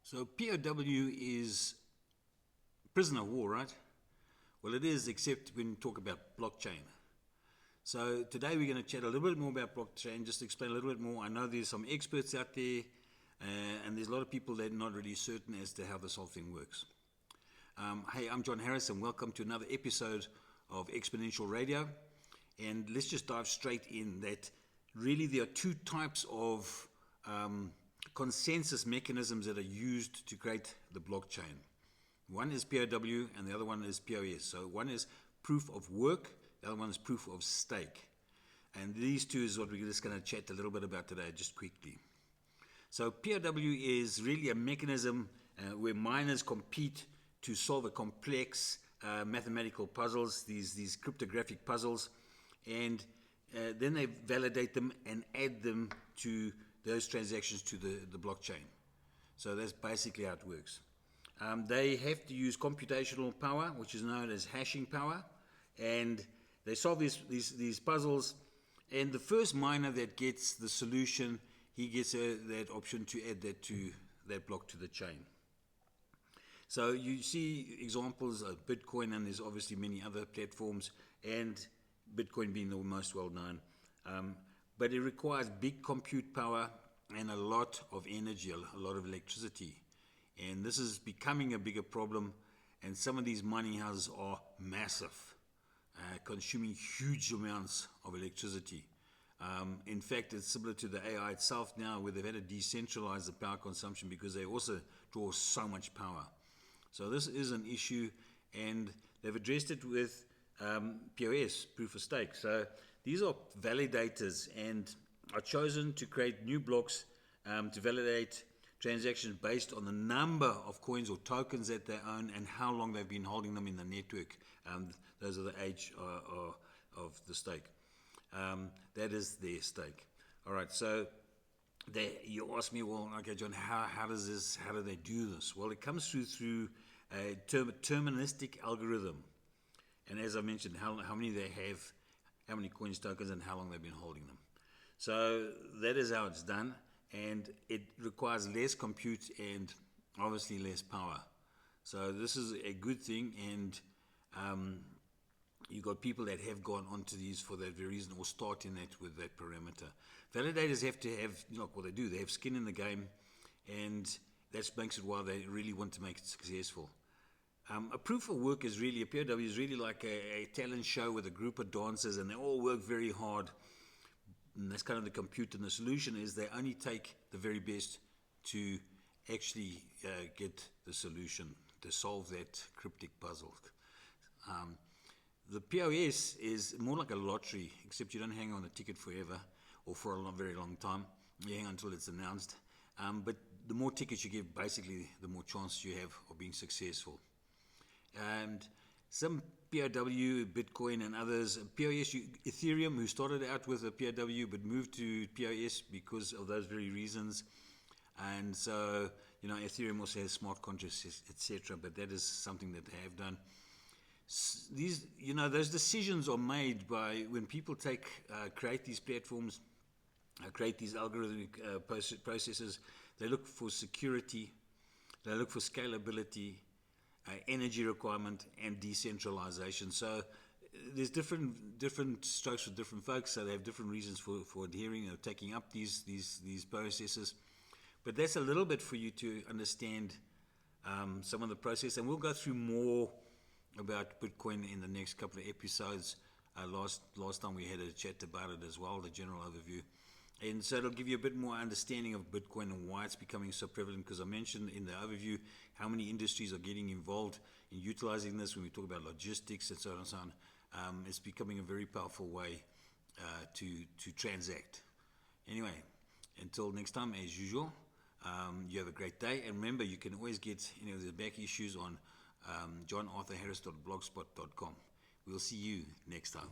So POW is prisoner of war, right? Well, it is, except when you talk about blockchain. So today we're going to chat a little bit more about blockchain, just to explain a little bit more. I know there's some experts out there, and there's a lot of people that are not really certain as to how this whole thing works. Hey, I'm John Harris, and welcome to another episode of Exponential Radio. And let's just dive straight in that really there are two types of consensus mechanisms that are used to create the blockchain. One is POW and the other one is POS. So one is proof of work, the other one is proof of stake. And these two is what we're just going to chat a little bit about today, just quickly. So POW is really a mechanism where miners compete to solve a complex mathematical puzzles, these cryptographic puzzles, and then they validate them and add them to those transactions to the blockchain. So that's basically how it works. They have to use computational power, which is known as hashing power, and they solve these puzzles. And the first miner that gets the solution, he gets that option to add that block to the chain. So you see examples of Bitcoin, and there's obviously many other platforms, and Bitcoin being the most well known. But it requires big compute power and a lot of energy, a lot of electricity. And this is becoming a bigger problem, and some of these mining houses are massive, consuming huge amounts of electricity. In fact, it's similar to the AI itself now, where they've had to decentralize the power consumption because they also draw so much power. So this is an issue, and they've addressed it with POS, proof of stake. So these are validators and are chosen to create new blocks to validate transactions based on the number of coins or tokens that they own and how long they've been holding them in the network. Those are the age of the stake. That is their stake. All right, so you ask me, well, okay, John, how do they do this? Well, it comes through a deterministic algorithm. And as I mentioned, how many they have, how many coins, tokens, and how long they've been holding them. So that is how it's done, and it requires less compute and obviously less power. So this is a good thing, and you've got people that have gone onto these for that very reason, or starting that with that parameter. Validators have to have, what they do, they have skin in the game, and that makes it why they really want to make it successful. A proof of work is really, a POW is really like a talent show with a group of dancers, and they all work very hard. And that's kind of the compute, and the solution is they only take the very best to actually get the solution, to solve that cryptic puzzle. The POS is more like a lottery, except you don't hang on a ticket forever or for a very long time. You hang until it's announced. But the more tickets you give, basically, the more chance you have of being successful. And some POW, Bitcoin and others, POS, Ethereum, who started out with a POW but moved to POS because of those very reasons. And so, Ethereum also has smart contracts, etc., but that is something that they have done. These, those decisions are made by when people create these platforms, create these algorithmic processes. They look for security, they look for scalability, energy requirement, and decentralization. So there's different strokes for different folks. So they have different reasons for adhering or taking up these processes. But that's a little bit for you to understand some of the process, and we'll go through more about Bitcoin in the next couple of episodes. Last time we had a chat about it as well, the general overview. And so it'll give you a bit more understanding of Bitcoin and why it's becoming so prevalent, because I mentioned in the overview how many industries are getting involved in utilizing this when we talk about logistics and so on and so on. It's becoming a very powerful way to transact. Anyway, until next time, as usual, you have a great day. And remember, you can always get any of the back issues on johnarthurharris.blogspot.com. We'll see you next time.